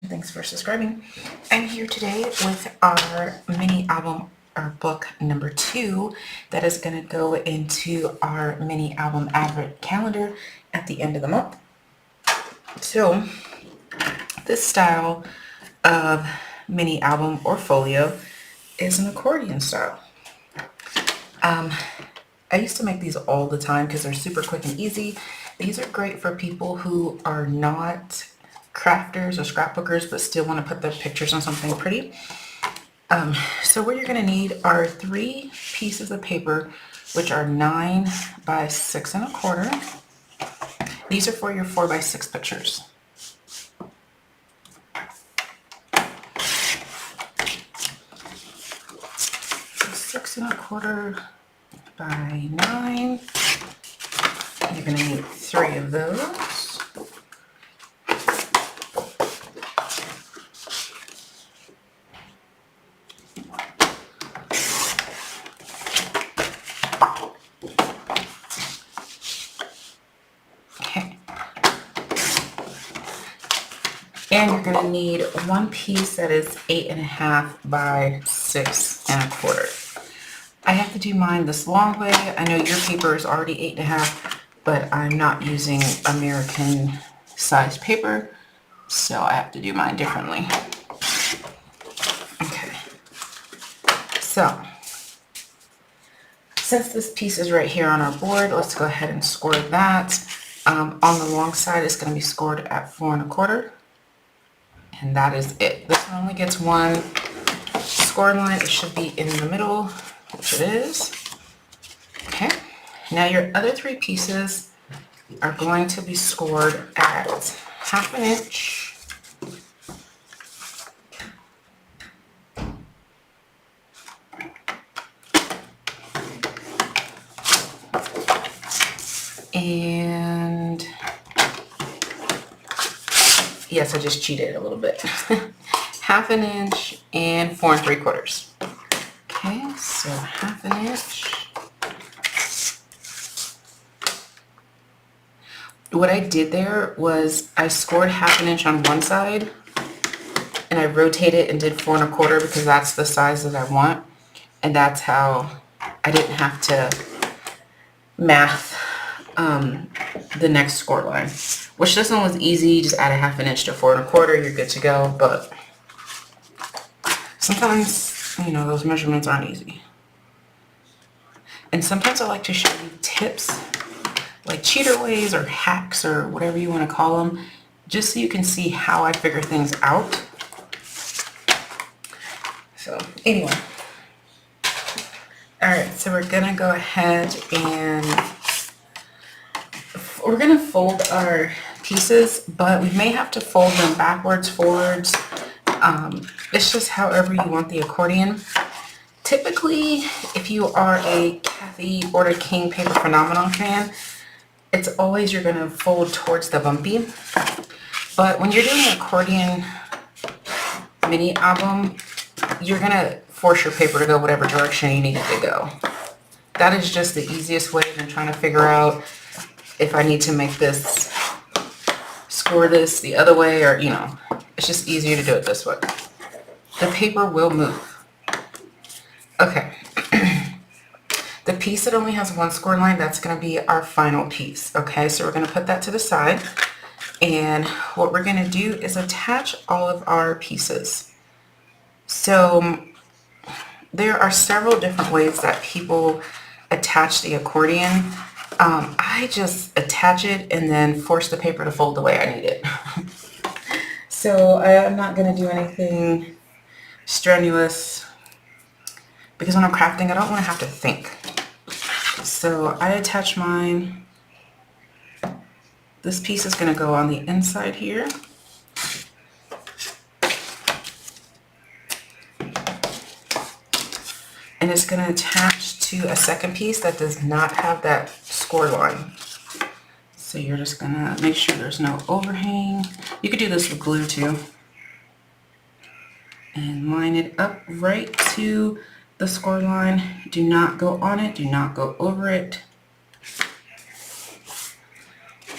Thanks for subscribing. I'm here today with our mini album or book number 2 that is going to go into our mini album advent calendar at the end of the month. So this style of mini album or folio is an accordion style. I used to make these all the time because they're super quick and easy. These are great for people who are not crafters or scrapbookers but still want to put their pictures on something pretty. So what you're going to need are 3 pieces of paper, which are 9 by 6 1/4. These are for your 4 by 6 pictures. So 6 1/4 by 9. You're going to need 3 of those. And you're going to need 1 piece that is 8 1/2 by 6 1/4. I have to do mine this long way. I know your paper is already 8 1/2, but I'm not using American size paper, so I have to do mine differently. Okay, so since this piece is right here on our board, let's go ahead and score that. On the long side, it's going to be scored at 4 1/4. And that is it. This one only gets 1 score line. It should be in the middle, which it is. Okay. Now your other 3 pieces are going to be scored at 1/2 inch. And yes, I just cheated a little bit. 1/2 inch and 4 3/4. Okay, so 1/2 inch. What I did there was I scored 1/2 inch on one side and I rotated and did 4 1/4 because that's the size that I want. And that's how I didn't have to math the next score line, which this one was easy. Just add a 1/2 inch to 4 1/4, you're good to go. But sometimes, you know, those measurements aren't easy. And sometimes I like to show you tips, like cheater ways or hacks or whatever you want to call them, just so you can see how I figure things out. So anyway, all right, so we're gonna go ahead and we're gonna fold our pieces, but we may have to fold them backwards, forwards. It's just however you want the accordion. Typically, if you are a Kathy Order King Paper Phenomenon fan, it's always you're gonna fold towards the bumpy. But when you're doing an accordion mini album, you're gonna force your paper to go whatever direction you need it to go. That is just the easiest way than trying to figure out if I need to make this, score this the other way, or, you know, it's just easier to do it this way. The paper will move. Okay. The piece that only has 1 score line, that's going to be our final piece. Okay, so we're going to put that to the side. And what we're going to do is attach all of our pieces. So there are several different ways that people attach the accordion. I just attach it and then force the paper to fold the way I need it. So I'm not going to do anything strenuous because when I'm crafting, I don't want to have to think. So I attach mine. This piece is going to go on the inside here. And it's going to attach to a second piece that does not have that score line. So you're just going to make sure there's no overhang. You could do this with glue too. And line it up right to the score line. Do not go on it. Do not go over it.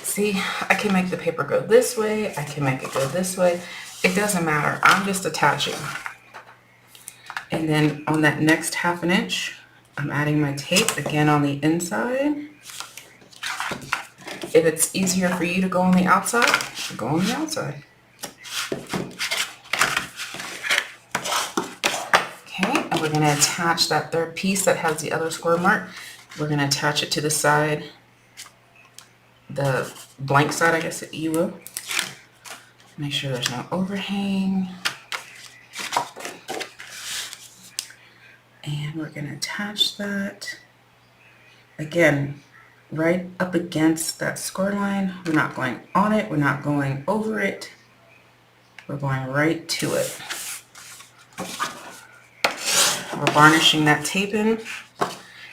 See, I can make the paper go this way. I can make it go this way. It doesn't matter. I'm just attaching. And then on that next 1/2 inch, I'm adding my tape again on the inside. If it's easier for you to go on the outside, go on the outside. Okay, and we're going to attach that 3rd piece that has the other square mark. We're going to attach it to the side, the blank side, I guess you will. Make sure there's no overhang. And we're going to attach that again right up against that score line. We're not going on it, we're not going over it, we're going right to it. We're varnishing that tape in,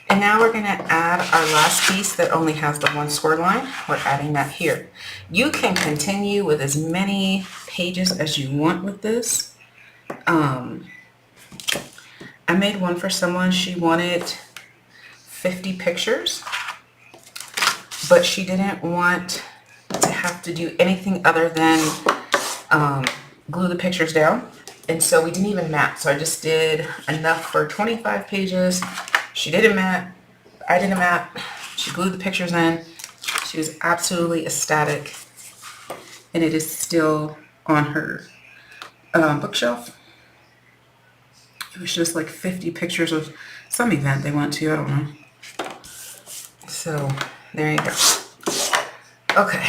and now we're going to add our last piece that only has the 1 score line. We're adding that here. You can continue with as many pages as you want with this. I made one for someone. She wanted 50 pictures, but she didn't want to have to do anything other than glue the pictures down. And so we didn't even mat. So I just did enough for 25 pages. She didn't mat. I didn't mat. She glued the pictures in. She was absolutely ecstatic. And it is still on her bookshelf. It was just like 50 pictures of some event they went to. I don't know. So there you go. Okay.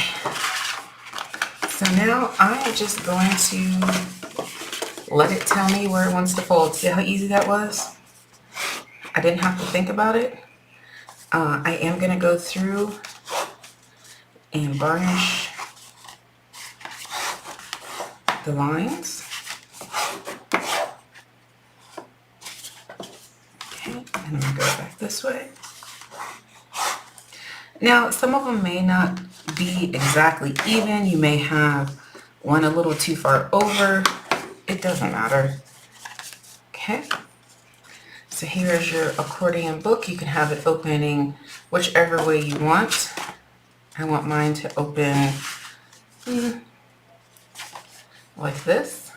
So now I'm just going to let it tell me where it wants to fold. See how easy that was? I didn't have to think about it. I am going to go through and varnish the lines. Okay, and I'm going to go back this way. Now, some of them may not be exactly even. You may have one a little too far over. It doesn't matter. Okay. So here's your accordion book. You can have it opening whichever way you want. I want mine to open like this.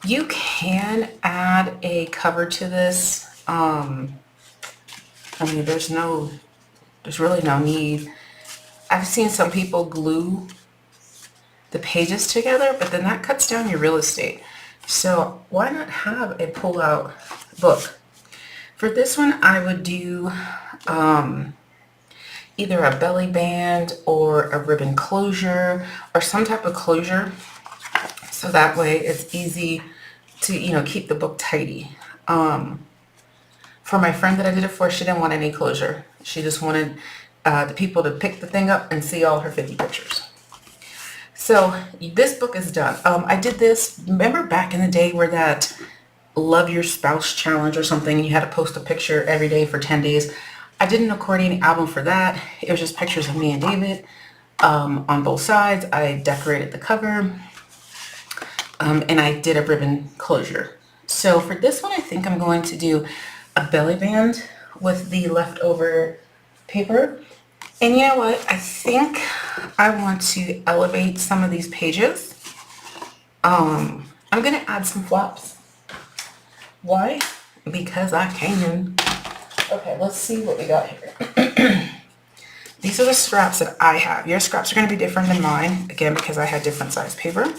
You can add a cover to this. I mean, there's really no need. I've seen some people glue the pages together, but then that cuts down your real estate. So why not have a pull-out book? For this one, I would do either a belly band or a ribbon closure or some type of closure, so that way it's easy to keep the book tidy. For my friend that I did it for, she didn't want any closure. She just wanted the people to pick the thing up and see all her 50 pictures. So this book is done. I did this, remember back in the day where that Love Your Spouse challenge or something, you had to post a picture every day for 10 days. I did an accordion album for that. It was just pictures of me and David on both sides. I decorated the cover and I did a ribbon closure. So for this one, I think I'm going to do a belly band with the leftover paper. And you know what? I think I want to elevate some of these pages. I'm going to add some flaps. Why? Because I can. Okay, let's see what we got here. These are the scraps that I have. Your scraps are going to be different than mine, again, because I had different size paper.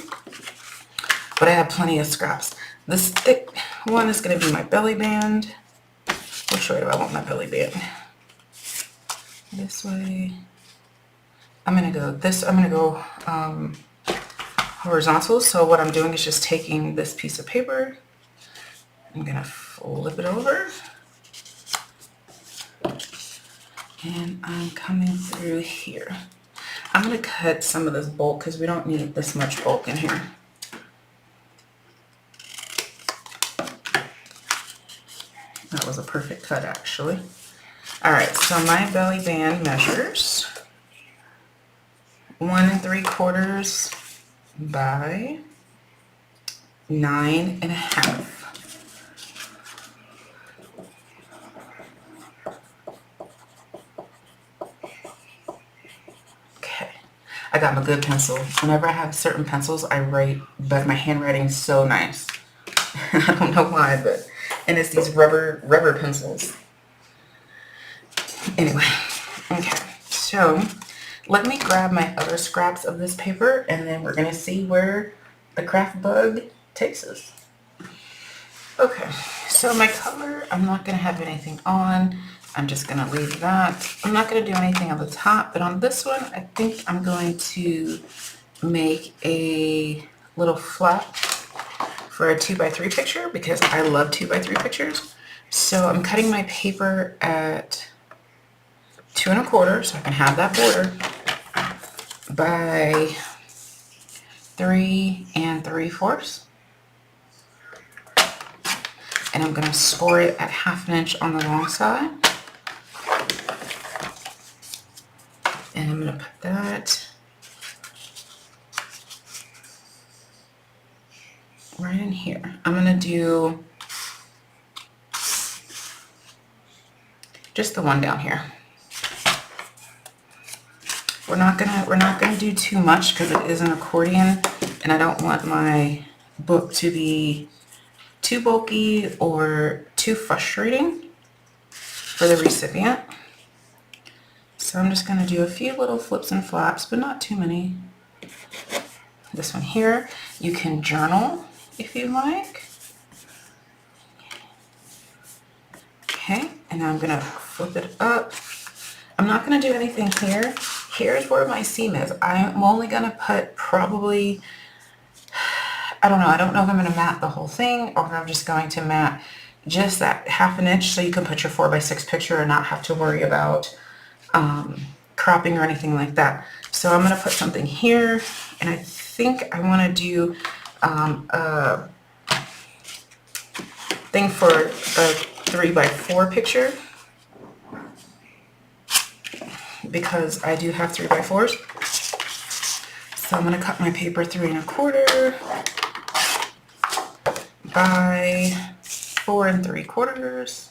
But I have plenty of scraps. This thick one is going to be my belly band. Which way do I want my belly band? This way. I'm going to go horizontal. So what I'm doing is just taking this piece of paper. I'm going to flip it over. And I'm coming through here. I'm going to cut some of this bulk because we don't need this much bulk in here. That was a perfect cut, actually. All right, so my belly band measures 1 3/4 by 9 1/2. I got my good pencil. Whenever I have certain pencils, I write, but my handwriting's so nice. I don't know why, but, and it's these rubber pencils. Anyway, okay, so let me grab my other scraps of this paper and then we're gonna see where the craft bug takes us. Okay, so my color, I'm not gonna have anything on. I'm just gonna leave that. I'm not gonna do anything on the top, but on this one, I think I'm going to make a little flap for a 2x3 picture because I love 2x3 pictures. So I'm cutting my paper at 2 1/4 so I can have that border by 3 3/4. And I'm going to score it at 1/2 inch on the long side. And I'm going to put that right in here. I'm going to do just the one down here. We're not gonna do too much because it is an accordion and I don't want my book to be too bulky or too frustrating for the recipient. So I'm just gonna do a few little flips and flaps, but not too many. This one here, you can journal if you like. Okay, and now I'm gonna flip it up. I'm not gonna do anything here. Here's where my seam is. I'm only gonna put probably, I don't know if I'm gonna mat the whole thing or if I'm just going to mat just that 1/2 inch so you can put your 4x6 picture and not have to worry about cropping or anything like that. So I'm gonna put something here and I think I wanna do a thing for a 3x4 picture, because I do have 3x4s. So I'm going to cut my paper 3 1/4 by 4 3/4.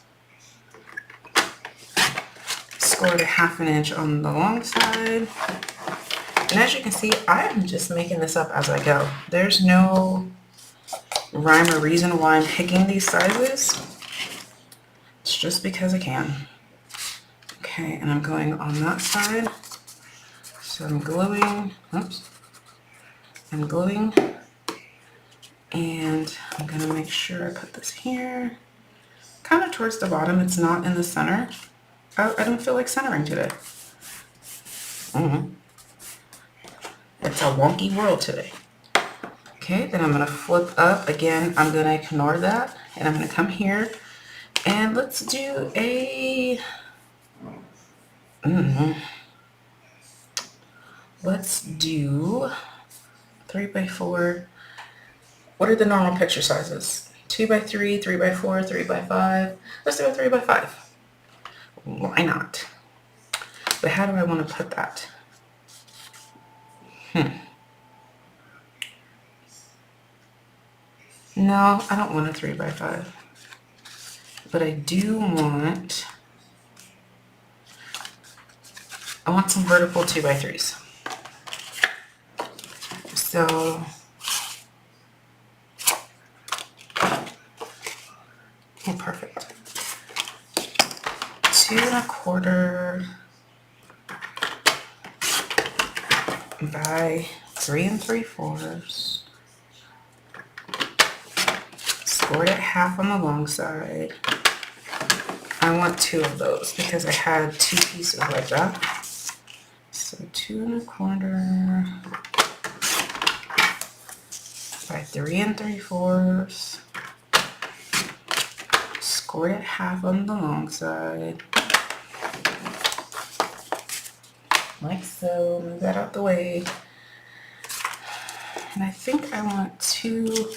Score it at 1/2 inch on the long side. And as you can see, I am just making this up as I go. There's no rhyme or reason why I'm picking these sizes. It's just because I can. Okay, and I'm going on that side. So I'm gluing, oops. I'm gluing. And I'm gonna make sure I put this here. Kind of towards the bottom, it's not in the center. Oh, I don't feel like centering today. It's a wonky world today. Okay, then I'm gonna flip up. Again, I'm gonna ignore that. And I'm gonna come here. And let's do a... Let's do 3x4. What are the normal picture sizes? 2x3, 3x4, 3x5. Let's do a 3x5. Why not? But how do I want to put that? No, I don't want a 3x5. But I do want... I want some vertical 2x3s. So, perfect. 2 1/4 by 3 3/4. Scored at 1/2 on the long side. I want 2 of those because I had 2 pieces like that. So 2 1/4 by 3 3/4. Scored at 1/2 on the long side. Like so. Move that out the way. And I think I want 2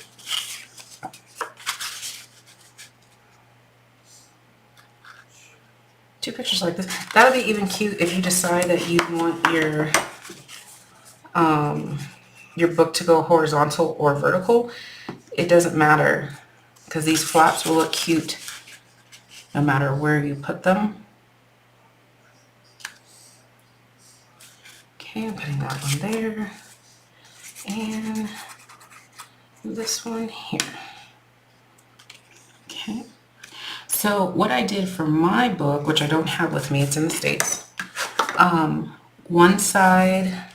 pictures like this. That would be even cute if you decide that you want your book to go horizontal or vertical. It doesn't matter because these flaps will look cute no matter where you put them. Okay. Okay, I'm putting that one there. And this one here. Okay. So what I did for my book, which I don't have with me, it's in the States. One side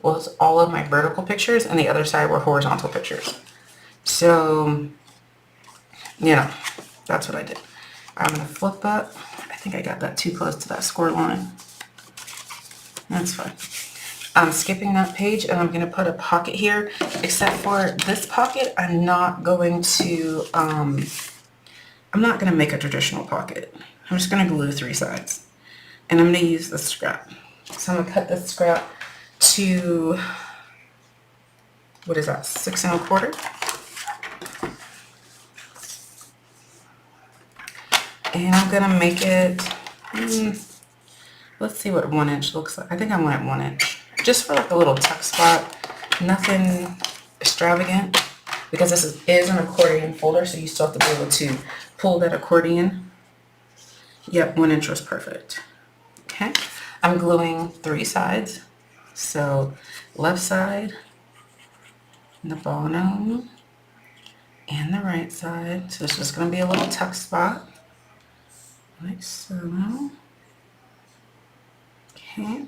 was all of my vertical pictures and the other side were horizontal pictures. So, you know, that's what I did. I'm going to flip that. I think I got that too close to that score line. That's fine. I'm skipping that page and I'm going to put a pocket here, except for this pocket, I'm not going to make a traditional pocket. I'm just going to glue 3 sides. And I'm going to use the scrap. So I'm going to cut this scrap to, what is that, 6 1/4. And I'm going to make it, let's see what 1 inch looks like. I think I want it 1 inch. Just for like a little tuck spot. Nothing extravagant. Because this is an accordion folder, so you still have to be able to pull that accordion. Yep, 1 inch was perfect. Okay. I'm gluing 3 sides. So left side, the bottom, and the right side. So it's just going to be a little tuck spot. Like so. Okay.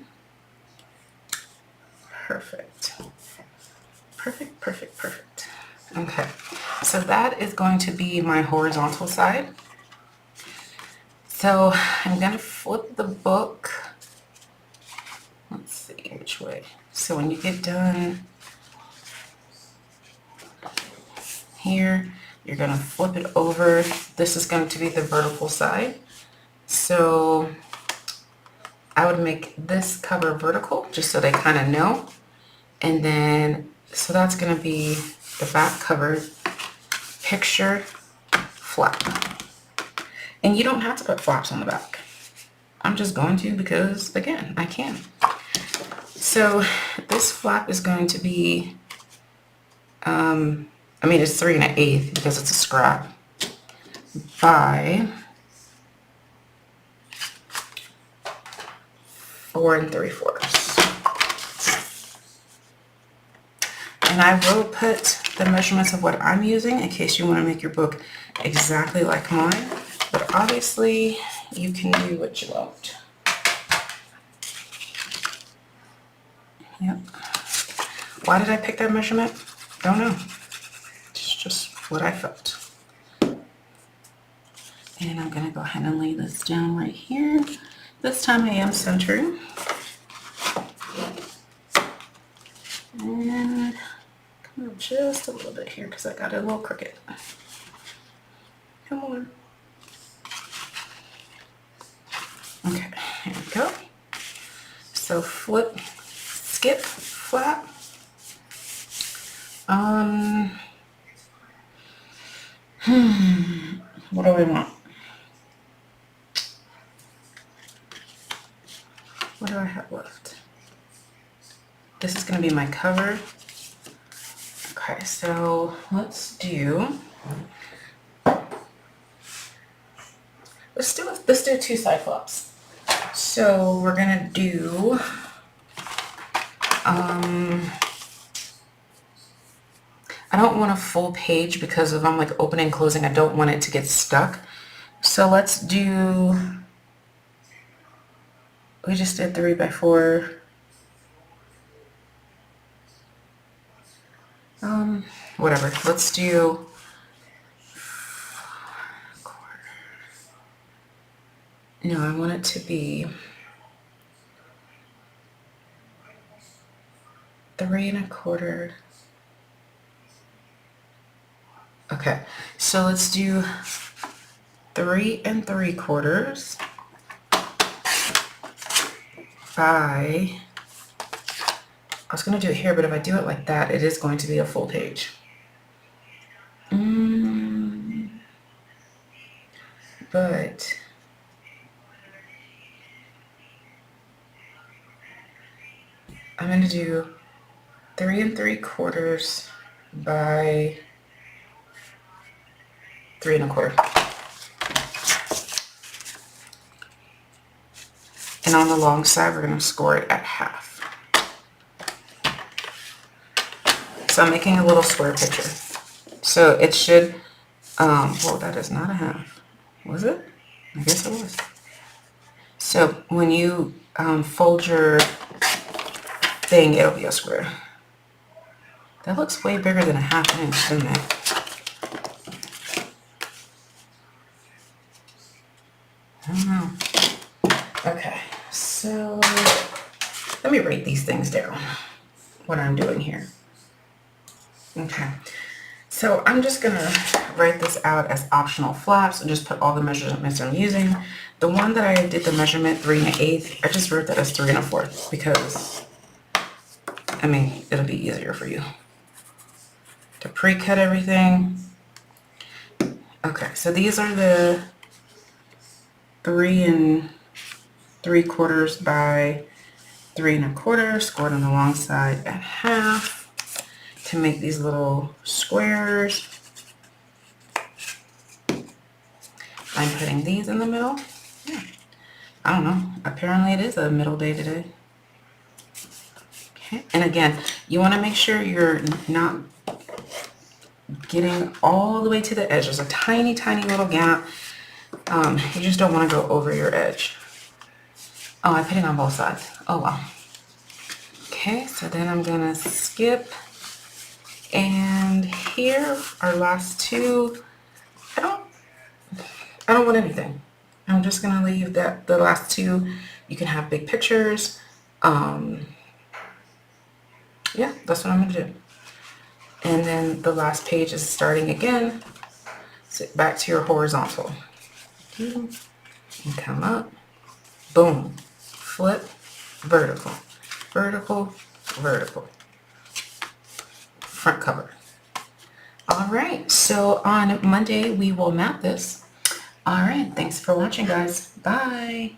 Perfect. Perfect, perfect, perfect. Okay. So that is going to be my horizontal side. So I'm going to flip the book. Let's see which way. So when you get done here, you're going to flip it over. This is going to be the vertical side. So I would make this cover vertical just so they kind of know. And then, so that's going to be the back cover picture flap. And you don't have to put flaps on the back. I'm just going to because, again, I can. So this flap is going to be, it's 3 1/8 because it's a scrap by 4 3/4. And I will put the measurements of what I'm using in case you want to make your book exactly like mine. But obviously, you can do what you want. Yep. Why did I pick that measurement? Don't know. It's just what I felt. And I'm going to go ahead and lay this down right here. This time I am centering. And come up just a little bit here because I got it a little crooked. Come on. Okay, here we go. So flip, skip, flap. What do we want? What do I have left? This is going to be my cover. Okay, so let's do 2 side flaps. So we're gonna do I don't want a full page because if I'm like opening and closing, I don't want it to get stuck. So let's do, we just did 3 by 4. Whatever. Let's do 1/4. No, I want it to be 3 1/4. Okay, so let's do 3 3/4 by, I was going to do it here, but if I do it like that, it is going to be a full page. But I'm going to do 3 3/4 by 3 1/4. And on the long side, we're going to score it at half. So I'm making a little square picture. So it should, well, that is not a half. Was it? I guess it was. So when you fold your thing, it'll be a square. That looks way bigger than a ½ inch, doesn't it? I don't know. Okay, so let me write these things down, what I'm doing here. Okay, so I'm just gonna write this out as optional flaps and just put all the measurements I'm using. The one that I did the measurement 3 1/8, I just wrote that as 3 1/4 because, I mean, it'll be easier for you to pre-cut everything. Okay, so these are the 3 3/4 by 3 1/4, scored on the long side at half to make these little squares. I'm putting these in the middle. Yeah. I don't know. Apparently it is a middle day today. Okay. And again, you want to make sure you're not getting all the way to the edge. There's a tiny, tiny little gap. You just don't want to go over your edge. Oh, I put it on both sides. Oh, well. Okay, so then I'm going to skip. And here, our last two, I don't want anything. I'm just going to leave that the last two. You can have big pictures. Yeah, that's what I'm going to do. And then the last page is starting again. Sit back to your horizontal. And come up. Boom. Flip. Vertical. Vertical. Vertical. Front cover. All right. So on Monday, we will map this. All right. Thanks for watching, guys. Bye.